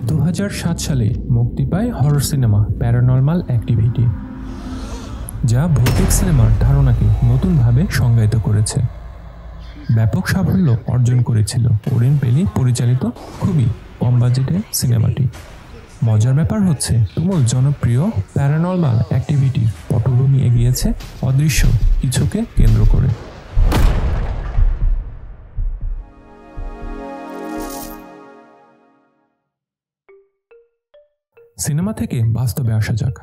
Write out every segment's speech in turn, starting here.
2007 সালে মুক্তি পায় হরর সিনেমা প্যারানর্মাল অ্যাক্টিভিটি, যা ভৌতিক সিনেমার ধারণাকে নতুনভাবে সংজ্ঞায়িত করেছে। ব্যাপক সাফল্য অর্জন করেছিল ওরেন পেলি পরিচালিত খুবই কম বাজেটের সিনেমাটি। মজার ব্যাপার হচ্ছে, তুমুল জনপ্রিয় প্যারানর্মাল অ্যাক্টিভিটির পটভূমি এগিয়েছে অদৃশ্য কিছুকে কেন্দ্র করে। সিনেমা থেকে বাস্তবে আসা যাক।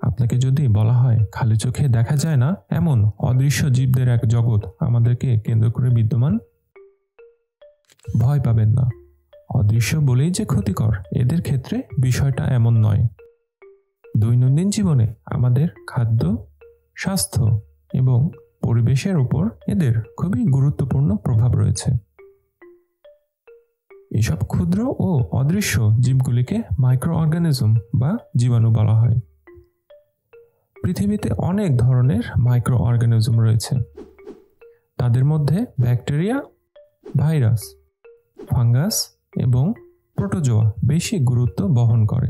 আপনাকে যদি বলা হয় খালি চোখে দেখা যায় না এমন অদৃশ্য জীবদের এক জগৎ আমাদেরকে কেন্দ্র করে বিদ্যমান, ভয় পাবেন না। অদৃশ্য বলেই যে ক্ষতিকর, এদের ক্ষেত্রে বিষয়টা এমন নয়। দৈনন্দিন জীবনে আমাদের খাদ্য, স্বাস্থ্য এবং পরিবেশের উপর এদের খুবই গুরুত্বপূর্ণ প্রভাব রয়েছে। এসব ক্ষুদ্র ও অদৃশ্য জীবগুলিকে মাইক্রো অর্গানিজম বা জীবাণু বলা হয়। পৃথিবীতে অনেক ধরনের মাইক্রো অর্গানিজম রয়েছে। তাদের মধ্যে ব্যাকটেরিয়া, ভাইরাস, ফাঙ্গাস এবং প্রোটোজোয়া বেশি গুরুত্ব বহন করে।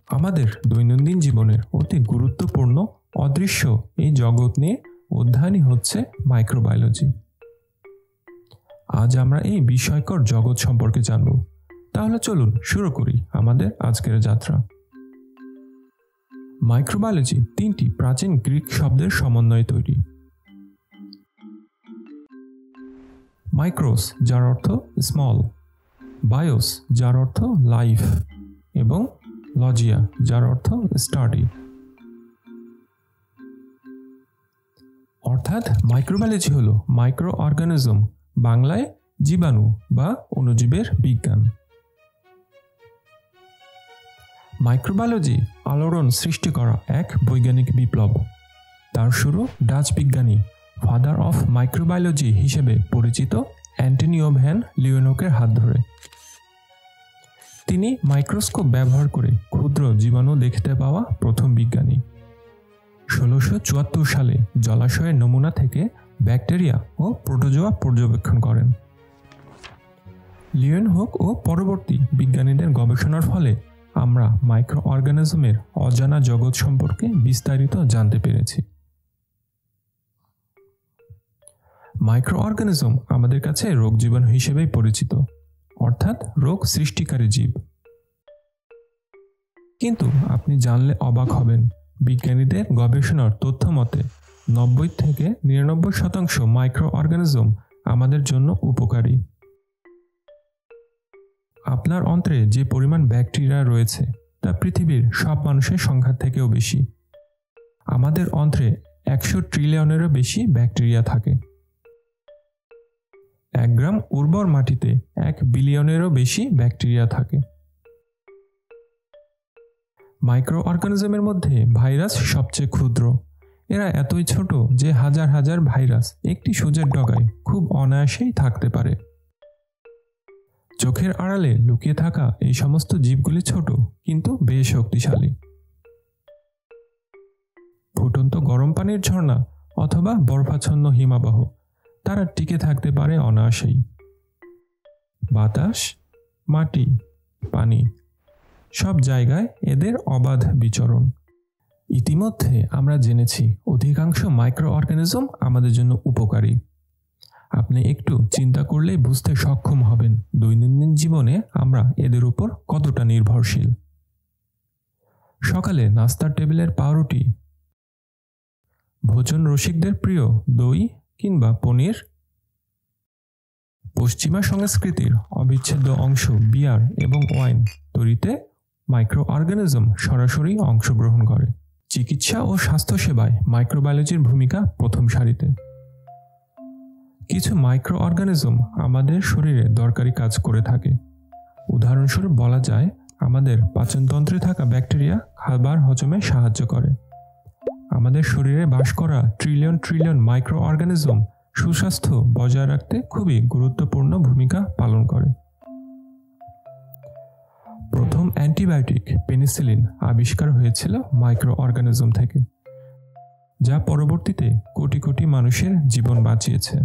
আমাদের দৈনন্দিন জীবনের অতি গুরুত্বপূর্ণ অদৃশ্য এই জগৎ নিয়ে অধ্যয়নই হচ্ছে মাইক্রোবায়োলজি। আজ আমরা এই বিস্ময়কর জগৎ সম্পর্কে জানব। তাহলে চলুন শুরু করি আমাদের আজকের যাত্রা। মাইক্রোবায়োলজি 3টি প্রাচীন গ্রিক শব্দের সমন্বয়ে তৈরি। মাইক্রোস, যার অর্থ স্মল, বায়োস, যার অর্থ লাইফ, এবং লজিয়া, যার অর্থ স্টাডি। অর্থাৎ মাইক্রোবায়োলজি হলো মাইক্রো অর্গানিজম, বাংলায় জীবাণু বা অণুজীবের বিজ্ঞান। মাইক্রোবায়োলজি আলোড়ন সৃষ্টি করা এক বৈজ্ঞানিক বিপ্লব। তার শুরু ডাচ বিজ্ঞানী ফাদার অফ মাইক্রোবায়োলজি হিসেবে পরিচিত অ্যান্টনিও ভ্যান লিওনকের হাত ধরে। তিনি মাইক্রোস্কোপ ব্যবহার করে ক্ষুদ্র জীবাণু দেখতে পাওয়া প্রথম বিজ্ঞানী। 1674 সালে জলাশয়ের নমুনা থেকে ব্যাকটেরিয়া ও প্রোটোজোয়া পর্যবেক্ষণ করেন। লিওনহুক ও পরবর্তী বিজ্ঞানীদের গবেষণার ফলে আমরা মাইক্রো অর্গানিজমের অজানা জগৎ সম্পর্কে বিস্তারিত জানতে পেরেছি। মাইক্রো অর্গানিজম আমাদের কাছে রোগ জীবাণু হিসেবেই পরিচিত, অর্থাৎ রোগ সৃষ্টিকারী জীব। কিন্তু আপনি জানলে অবাক হবেন, বিজ্ঞানীদের গবেষণার তথ্য মতে 90 থেকে 99% মাইক্রো অর্গানিজম আমাদের জন্য উপকারী। আপনার অন্ত্রে যে পরিমাণ ব্যাকটেরিয়া রয়েছে তা পৃথিবীর সব মানুষের সংখ্যার থেকেও বেশি। আমাদের অন্ত্রে 100 ট্রিলিয়নেরও বেশি ব্যাকটেরিয়া থাকে। 1 গ্রাম উর্বর মাটিতে 1 বিলিয়নেরও বেশি ব্যাকটেরিয়া থাকে। মাইক্রো অর্গানিজমের মধ্যে ভাইরাস সবচেয়ে ক্ষুদ্র। এরা এতই ছোট যে হাজার হাজার ভাইরাস একটি সূচের ডগায় খুব অনায়াসেই থাকতে পারে। চোখের আড়ালে লুকিয়ে থাকা এই সমস্ত জীবগুলি ছোট কিন্তু বেশ শক্তিশালী। ফুটন্ত গরম পানির ঝর্ণা অথবা বরফাচ্ছন্ন হিমাবহ, তারা টিকে থাকতে পারে অনায়াসেই। বাতাস, মাটি, পানি, সব জায়গায় এদের অবাধ বিচরণ। ইতিমধ্যে আমরা জেনেছি অধিকাংশ মাইক্রো অর্গানিজম আমাদের জন্য উপকারী। আপনি একটু চিন্তা করলেই বুঝতে সক্ষম হবেন দৈনন্দিন জীবনে আমরা এদের উপর কতটা নির্ভরশীল। সকালে নাস্তার টেবিলের পাউরুটি, ভোজন রসিকদের প্রিয় দই কিংবা পনির, পশ্চিমা সংস্কৃতির অবিচ্ছেদ্য অংশ বিয়ার এবং ওয়াইন তৈরিতে মাইক্রো অর্গানিজম সরাসরি অংশগ্রহণ করে। চিকিৎসা ও স্বাস্থ্যসেবায় মাইক্রোবায়োলজির ভূমিকা প্রথম সারিতে। কিছু মাইক্রো অর্গানিজম আমাদের শরীরে দরকারি কাজ করে থাকে। উদাহরণস্বরূপ বলা যায়, আমাদের পাচনতন্ত্রে থাকা ব্যাকটেরিয়া খাবার হজমে সাহায্য করে। আমাদের শরীরে বাস করা ট্রিলিয়ন ট্রিলিয়ন মাইক্রো অর্গানিজম সুস্বাস্থ্য বজায় রাখতে খুবই গুরুত্বপূর্ণ ভূমিকা পালন করে। প্রথম অ্যান্টিবায়োটিক পেনিসিলিন আবিষ্কার হয়েছিল মাইক্রো অর্গানিজম থেকে, যা পরবর্তীতে কোটি কোটি মানুষের জীবন বাঁচিয়েছে।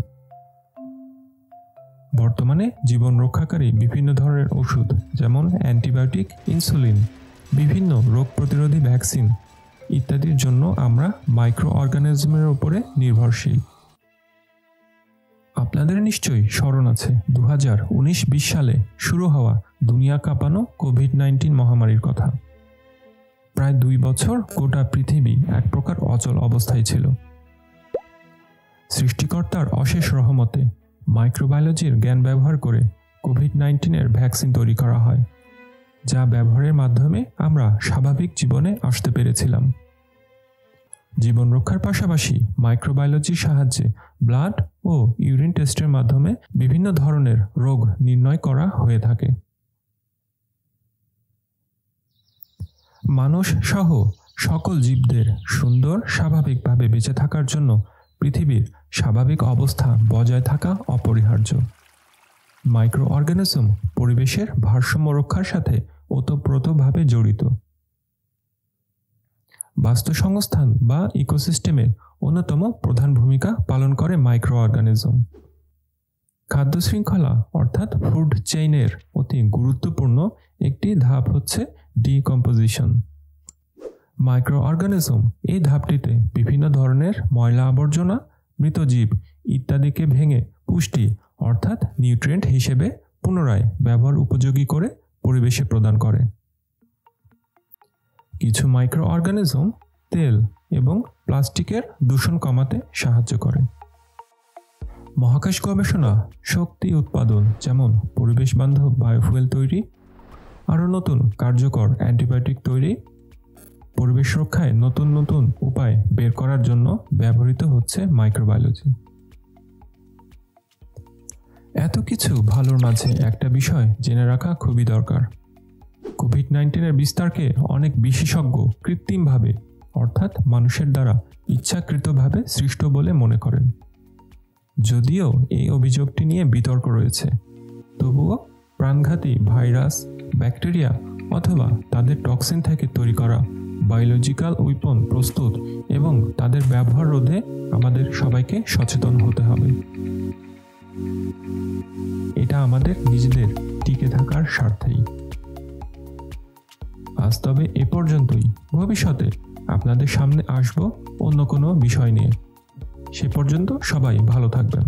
বর্তমানে জীবন রক্ষাকারী বিভিন্ন ধরনের ওষুধ যেমন অ্যান্টিবায়োটিক, ইনসুলিন, বিভিন্ন রোগ প্রতিরোধী ভ্যাকসিন ইত্যাদির জন্য আমরা মাইক্রো অর্গানিজমের উপরে নির্ভরশীল। আপনাদের নিশ্চয়ই স্মরণ আছে 2019-20 সালে শুরু হওয়া দুনিয়া কাঁপানো কোভিড-19 মহামারীর কথা। প্রায় 2 বছর গোটা পৃথিবী এক প্রকার অচল অবস্থায় ছিল। সৃষ্টিকর্তার অশেষ রহমতে মাইক্রোবায়োলজির জ্ঞান ব্যবহার করে কোভিড-19-এর ভ্যাকসিন তৈরি করা হয়, যা ব্যবহারের মাধ্যমে আমরা স্বাভাবিক জীবনে আসতে পেরেছিলাম। জীবন রক্ষার পাশাপাশি মাইক্রোবায়োলজির সাহায্যে ব্লাড ও ইউরিন টেস্টের মাধ্যমে বিভিন্ন ধরনের রোগ নির্ণয় করা হয়ে থাকে। মানুষ সহ সকল জীবদের সুন্দর স্বাভাবিকভাবে বেঁচে থাকার জন্য পৃথিবীর স্বাভাবিক অবস্থা বজায় থাকা অপরিহার্য। মাইক্রো অর্গানিজম পরিবেশের ভারসাম্য রক্ষার সাথে ওতপ্রোতভাবে জড়িত। বাস্তুসংস্থান বা ইকোসিস্টেমের অন্যতম প্রধান ভূমিকা পালন করে মাইক্রো অর্গানিজম। খাদ্য শৃঙ্খলা অর্থাৎ ফুড চেইনের অতি গুরুত্বপূর্ণ একটি ধাপ হচ্ছে ডিকম্পোজিশন। মাইক্রো অর্গানিজম এই ধাপটিতে বিভিন্ন ধরনের ময়লা আবর্জনা, মৃত জীব ইত্যাদিকে ভেঙে পুষ্টি অর্থাৎ নিউট্রিয়েন্ট হিসেবে পুনরায় ব্যবহার উপযোগী করে পরিবেশে প্রদান করে। কিছু মাইক্রো অর্গানিজম তেল এবং প্লাস্টিকের দূষণ কমাতে সাহায্য করে। মহাকাশ গবেষণা, শক্তি উৎপাদন যেমন পরিবেশ বান্ধব বায়োফুয়েল তৈরি, আরও নতুন কার্যকর অ্যান্টিবায়োটিক তৈরি, পরিবেশ রক্ষায় নতুন নতুন উপায় বের করার জন্য ব্যবহৃত হচ্ছে মাইক্রোবায়োলজি। এত কিছু ভালোর মাঝে একটা বিষয় জেনে রাখা খুবই দরকার। কোভিড-19-এর বিস্তারকে অনেক বিশেষজ্ঞ কৃত্রিমভাবে অর্থাৎ মানুষের দ্বারা ইচ্ছাকৃতভাবে সৃষ্ট বলে মনে করেন। যদিও এই অভিযোগটি নিয়ে বিতর্ক রয়েছে, তবুও প্রাণঘাতী ভাইরাস, ব্যাকটেরিয়া অথবা তাদের টক্সিন থেকে তৈরি করা বায়োলজিক্যাল উইপন প্রস্তুত এবং তাদের ব্যবহার রোধে আমাদের সবাইকে সচেতন হতে হবে। এটা আমাদের নিজেদের টিকে থাকার স্বার্থেই। আজ তবে এ পর্যন্তই। ভবিষ্যতে আপনাদের সামনে আসব অন্য কোনো বিষয় নিয়ে। সে পর্যন্ত সবাই ভালো থাকবেন।